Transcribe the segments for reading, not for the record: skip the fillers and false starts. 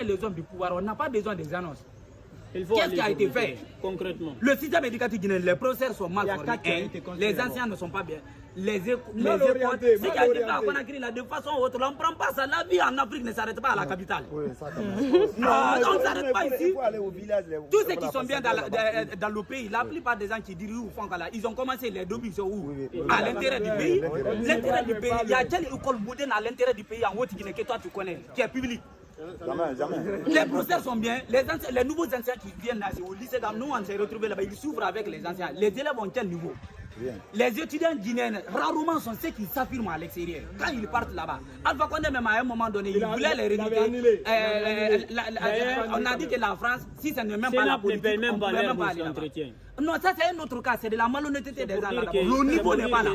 les hommes du pouvoir, on n'a pas besoin des annonces. Qu'est-ce qui a été fait concrètement? Le système éducatif guinéen, les professeurs sont mal formés, les anciens ne sont pas bien. Les écoles, ce qui a été fait à Conakry là, de façon ou autre, on ne prend pas ça. La vie en Afrique ne s'arrête pas à la capitale. On ne s'arrête pas ici. Tous ceux qui sont bien dans le pays, la plupart des gens qui dirigent ou font là, ils ont commencé les débuts où? À l'intérieur du pays. L'intérieur du pays, il y a quelle école moderne à l'intérieur du pays en Haute-Guinée que toi tu connais, qui est public? Jamais. Les professeurs sont bien, les nouveaux anciens qui viennent là, au lycée, nous on s'est retrouvés là-bas, ils s'ouvrent avec les anciens. Les élèves ont quel niveau? Les étudiants guinéens, rarement sont ceux qui s'affirment à l'extérieur. Quand ils partent là-bas, Alpha Condé même à un moment donné, il voulait les réduire. On a dit que la France, si ça ne même pas la politique, on ne peut même pas aller là-bas. Non, ça c'est un autre cas, c'est de la malhonnêteté des gens là-bas. Le niveau n'est pas là.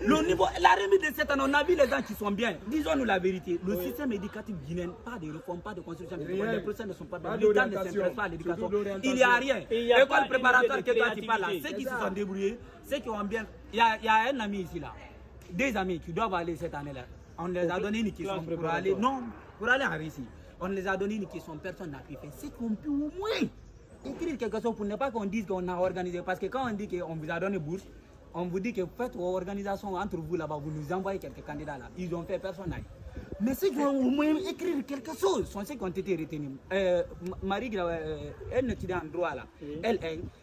Le niveau, la remise de 7 ans, on a vu les gens qui sont bien. Disons-nous la vérité, le système éducatif guinéen, pas de réforme, pas de construction, les procès ne sont pas bien. L'État ne s'intéresse pas à l'éducation. Il n'y a rien. École préparatoire que toi tu parles là, ceux qui se sont débrouillés, ceux qui ont bien. Il y a un ami ici là, des amis qui doivent aller cette année-là. On les a donné une question pour aller. Non, pour aller en Russie. On les a donné une question, personne n'a pu faire. C'est qu'on peut au moins écrire quelque chose pour ne pas qu'on dise qu'on a organisé. Parce que quand on dit qu'on vous a donné bourse, on vous dit que faites vos organisations entre vous là-bas, vous nous envoyez quelques candidats là. Ils ont fait, personne n'a. Mais ceux qui ont au moins écrire quelque chose sont ceux qui ont été retenus. Marie, elle étudie en droit là. Elle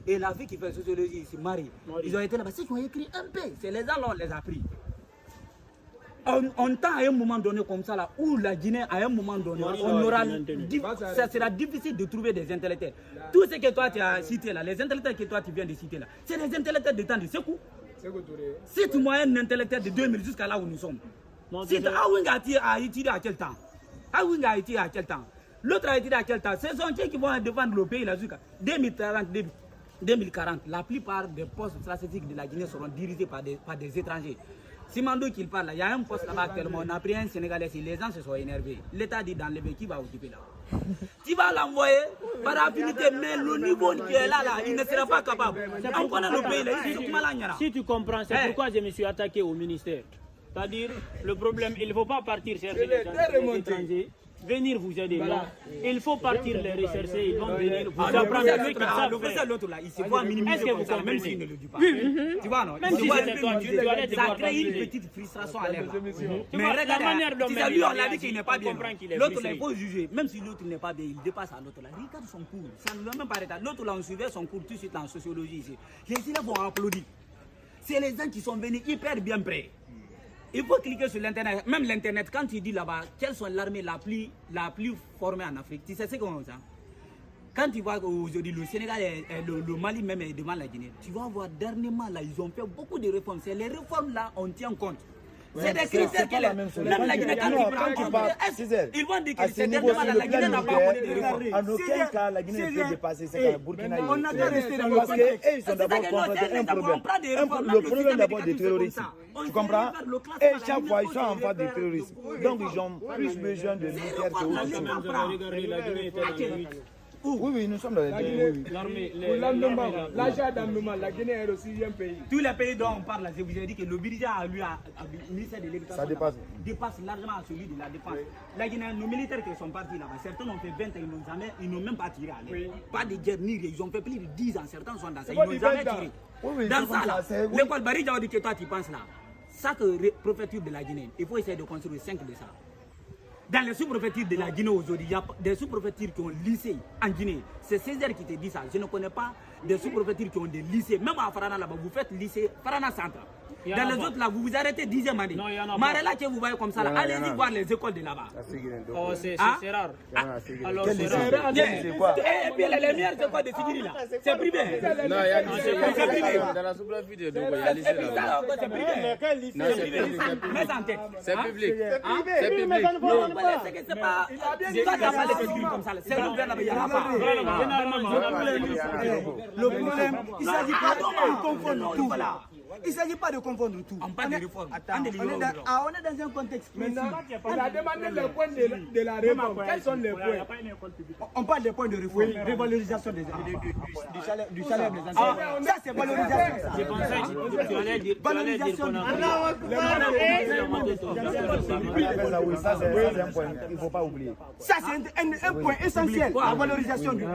et la fille qui fait sociologie ici, Marie. Ils ont été là-bas. Ceux qui ont écrit un peu, c'est les gens là, on les a pris. On tend à un moment donné comme ça là, où la Guinée à un moment donné, on aura, ça sera difficile de trouver des intellectuels. Tout ce que toi tu as cité là, les intellectuels que toi tu viens de citer là, c'est les intellectuels de temps de Sékou. C'est moi un intellectuel de 2000 jusqu'à là où nous sommes. C'est Awinga a étudié à quel temps? Awinga a étudié à quel temps? L'autre a étudié à quel temps? Ce sont ceux qui vont défendre le pays là jusqu'à 2030, 2040. La plupart des postes stratégiques de la Guinée seront dirigés par des étrangers. Simando qu'il parle, il y a un poste là-bas actuellement, on a pris un Sénégalais, si les gens se sont énervés, l'État dit d'enlever, qui va occuper là? Tu vas l'envoyer par affinité, mais le niveau qui est là, il ne sera pas capable. On connaît le pays là, si tu comprends, c'est pourquoi je me suis attaqué au ministère. C'est-à-dire, le problème, il ne faut pas partir chercher les étrangers, venir vous aider là. Il faut partir les rechercher, ils vont venir vous apprendre ce qu'ils savent faire. L'autre là, il se voit minimiser comme ça, même s'il ne le dit pas. Oui. Tu vois, non? Même si c'était toi, tu dois aller te voir. Ça crée une petite frustration à l'air. Mais regarde, lui, on l'a dit qu'il n'est pas bien. L'autre là, il faut juger. Même si l'autre n'est pas bien, il dépasse à l'autre là. Regarde son cours. Ça ne doit même pas arrêter. L'autre là, on suivait son cours tout de suite en sociologie ici. Les élèves vont applaudir. C'est les gens qui sont venus hyper bien prêts. Il faut cliquer sur l'internet. Même l'internet, quand tu dis là-bas, quelles sont l'armée la plus formée en Afrique, tu sais ce qu'on dit. Quand tu vois aujourd'hui le Sénégal et le Mali même est devant la Guinée, tu vas voir dernièrement là, ils ont fait beaucoup de réformes. C'est les réformes là, on tient compte. C'est des critères que même la Guinée, quand ils prennent, ils vont dire que c'est dernièrement là, la Guinée n'a pas connu de réformes. En aucun cas, la Guinée ne peut dépasser ce qu'un Burkina. On a qu'à rester dans le parce qu'ils sont d'abord confrontés à un problème. Le problème d'abord du terrorisme. Tu comprends? Et chaque fois, ils sont en face du terrorisme. Donc, ils ont plus besoin de militaires que autre chose. Oui, nous sommes dans les Guinée. L'achat d'armement, la Guinée est le 6e pays. Tous les pays dont on parle, je vous ai dit que le budget à lui, le ministère de l'Éducation, dépasse largement celui de la défense. La Guinée, nos militaires qui sont partis là-bas, certains ont fait 20 ans, ils n'ont même pas tiré à l'air. Pas de guerre ni rien, ils ont fait plus de 10 ans, certains sont dans ça, ils n'ont jamais tiré. Dans ça, l'école Barija dit que toi tu penses là, chaque préfecture de la Guinée, il faut essayer de construire 5 de ça. Dans les sous-préfectures de la Guinée aujourd'hui, il y a des sous-préfectures qui ont lycée en Guinée. C'est Césaire qui te dit ça. Je ne connais pas des sous-préfectures qui ont des lycées. Même à Farana là-bas, vous faites lycée Farana Centre. Dans les autres là, vous vous arrêtez 10e année. Marella que vous voyez comme ça là, allez-y voir les écoles de là-bas. Oh, c'est rare. Alors c'est rare. C'est quoi? Et puis les meilleures écoles de Sigiri là, c'est privé. Non, il y a lycée. Dans la sous-préfecture de Dogo, il y a lycée là. C'est privé. Non, c'est public. Mais en tête. C'est public. C'est public. C'est pas. Toi, tu as pas les Sigiri comme ça. C'est ouvert là-bas, il n'y en a pas. Le problème, il ne s'agit pas de confondre tout là. Il ne s'agit pas de confondre tout. On parle de réforme. Attends, on est dans un contexte précis. Maintenant, on a demandé les points de la réforme. Quels sont les points? On parle des points de réforme. Revalorisation du salaire des enseignants. Ça, c'est valorisation. Je pensais que tu allais dire qu'on a... Ça, c'est un point, il ne faut pas oublier. Ça, c'est un point essentiel. La valorisation du